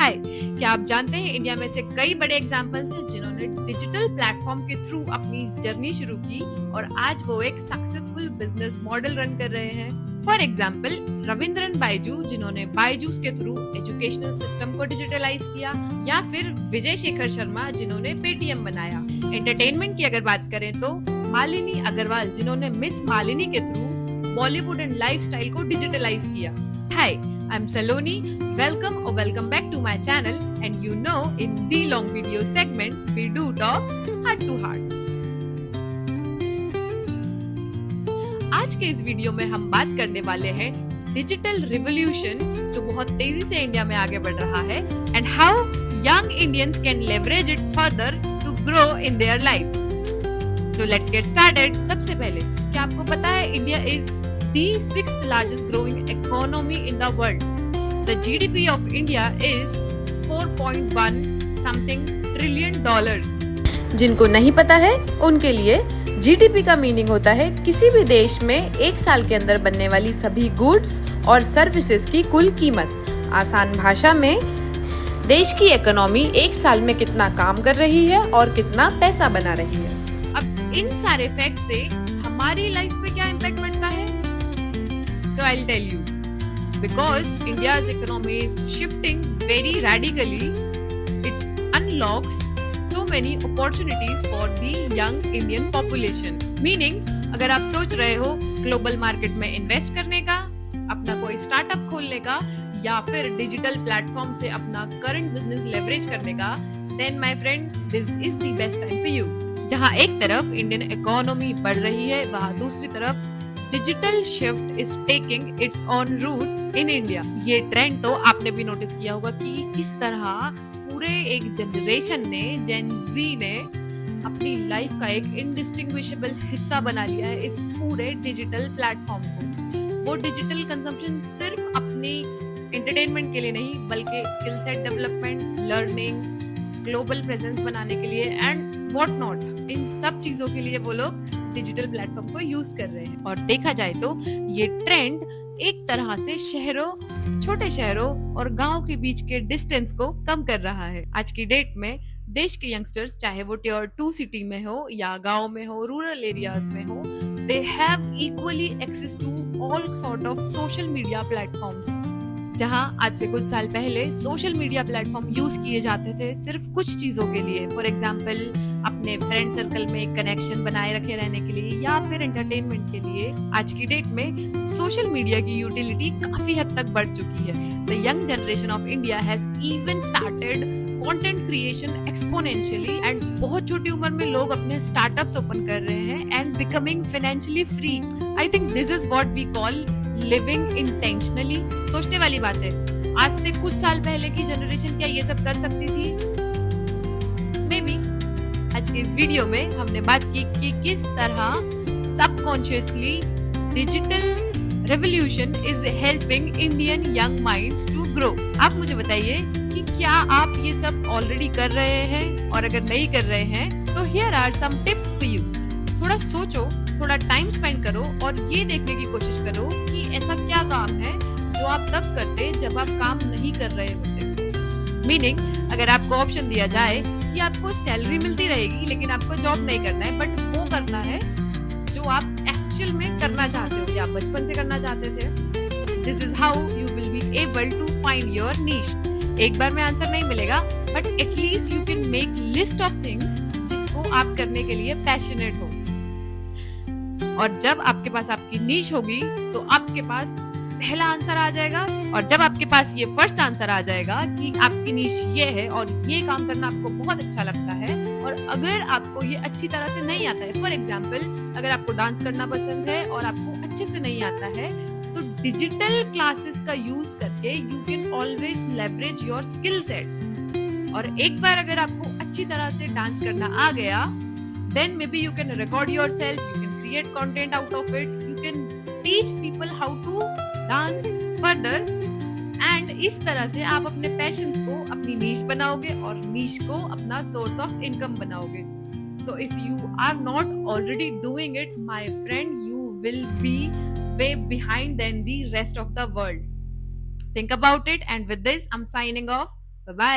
हाय, क्या आप जानते हैं इंडिया में से कई बड़े एग्जाम्पल्स हैं जिन्होंने डिजिटल प्लेटफॉर्म के थ्रू अपनी जर्नी शुरू की और आज वो एक सक्सेसफुल बिजनेस मॉडल रन कर रहे हैं। फॉर एग्जाम्पल रविंद्रन बाइजू जिन्होंने बाइजूस के थ्रू एजुकेशनल सिस्टम को डिजिटलाइज किया, या फिर विजय शेखर शर्मा जिन्होंने पेटीएम बनाया। एंटरटेनमेंट की अगर बात करें तो मालिनी अग्रवाल जिन्होंने मिस मालिनी के थ्रू बॉलीवुड एंड लाइफस्टाइल को डिजिटलाइज किया। हाय, I'm Saloni. Welcome back to my channel, and you know in the long video segment we do talk heart to heart. आज के इस वीडियो में हम बात करने वाले हैं डिजिटल रिवॉल्यूशन जो बहुत तेजी से इंडिया में आगे बढ़ रहा है and how young Indians can leverage it further to grow in their life. So let's get started. सबसे पहले क्या आपको पता है India is the sixth largest growing economy in the world. The GDP of India is 4.1 something trillion dollars. जिनको नहीं पता है उनके लिए जीडीपी का मीनिंग होता है किसी भी देश में एक साल के अंदर बनने वाली सभी गुड्स और सर्विसेज की कुल कीमत। आसान भाषा में देश की इकोनॉमी एक साल में कितना काम कर रही है और कितना पैसा बना रही है। अब इन सारे फैक्ट से हमारी लाइफ पे क्या इम्पैक्ट पड़ता है? So I'll tell you. Because India's economy is shifting very radically, it unlocks so many opportunities for the young Indian population. Meaning, अगर आप सोच रहे हो ग्लोबल मार्केट में इन्वेस्ट करने का, अपना कोई स्टार्टअप खोलने का, या फिर डिजिटल प्लेटफॉर्म से अपना करंट बिजनेस लेवरेज करने का, then my friend, this is the best time for you. जहाँ एक तरफ इंडियन इकोनॉमी बढ़ रही है, वहाँ दूसरी तरफ digital shift is taking its on roots in India. ये ट्रेंड तो आपने भी नोटिस किया होगा कि किस तरह पूरे एक जनरेशन ने, जेन जी ने अपनी लाइफ का एक इनडिस्टिंग्विशेबल हिस्सा बना लिया है इस पूरे डिजिटल प्लेटफॉर्म को। वो डिजिटल कंजम्पशन सिर्फ अपनी एंटरटेनमेंट के लिए नहीं बल्कि skill set development, learning, global presence बनाने के लिए एंड व्हाट नॉट, इन सब चीजों के लिए वो लोग डिजिटल प्लेटफॉर्म को यूज कर रहे हैं। और देखा जाए तो ये ट्रेंड एक तरह से शहरों, छोटे शहरों और गांव के बीच के डिस्टेंस को कम कर रहा है। आज की डेट में देश के यंगस्टर्स चाहे वो टियर 2 सिटी में हो या गांव में हो, रूरल एरियाज में हो, they have equally access to all sort of social media platforms. जहां आज से कुछ साल पहले सोशल मीडिया प्लेटफॉर्म यूज किए जाते थे सिर्फ कुछ चीजों के लिए, फॉर एग्जाम्पल अपने फ्रेंड सर्कल में कनेक्शन बनाए रखे रहने के लिए या फिर एंटरटेनमेंट के लिए, आज की डेट में सोशल मीडिया की यूटिलिटी काफी हद तक बढ़ चुकी है। The young generation of India has even started content creation exponentially and बहुत छोटी उम्र में लोग अपने स्टार्टअप्स ओपन कर रहे हैं and becoming financially free. I think this is what we call living intentionally. सोचने वाली बात है, आज से कुछ साल पहले की जनरेशन क्या ये सब कर सकती थी? May be. आज के इस वीडियो में हमने बात की कि किस तरह subconsciously digital revolution is helping Indian young minds to grow. आप मुझे बताइए कि क्या आप ये सब ऑलरेडी कर रहे हैं, और अगर नहीं कर रहे हैं तो here are some tips for you. थोड़ा सोचो, थोड़ा टाइम स्पेंड करो और ये देखने की कोशिश करो कि ऐसा क्या काम है जो आप तब करते जब आप काम नहीं कर रहे होते। मीनिंग, अगर आपको ऑप्शन दिया जाए कि आपको सैलरी मिलती रहेगी लेकिन आपको जॉब नहीं करना है, बट वो करना है जो आप एक्चुअल में करना चाहते हो या बचपन से करना चाहते थे, this is how you will be able to find your niche. एक बार में आंसर नहीं मिलेगा, but at least you can make list of things जिसको आप करने के लिए पैशनेट हो। और जब आपके पास आपकी नीश होगी तो आपके पास पहला आंसर आ जाएगा, और जब आपके पास ये फर्स्ट आंसर आ जाएगा कि आपकी नीश ये है और ये काम करना आपको बहुत अच्छा लगता है, और अगर आपको ये अच्छी तरह से नहीं आता है, फॉर एग्जाम्पल अगर आपको डांस करना पसंद है और आपको अच्छे से नहीं आता है, तो डिजिटल क्लासेस का यूज करके you can always leverage your skill sets. और एक बार अगर आपको अच्छी तरह से डांस करना आ गया, then maybe you can record yourself, you can create content out of it, you can teach people how to dance further, and इस तरह से आप अपने पैशंस को अपनी नीश बनाओगे और नीश को अपना सोर्स ऑफ इनकम बनाओगे। So if you are not already doing it, my friend, you will be way behind than the rest of the world. Think about it, and with this I'm signing off. Bye.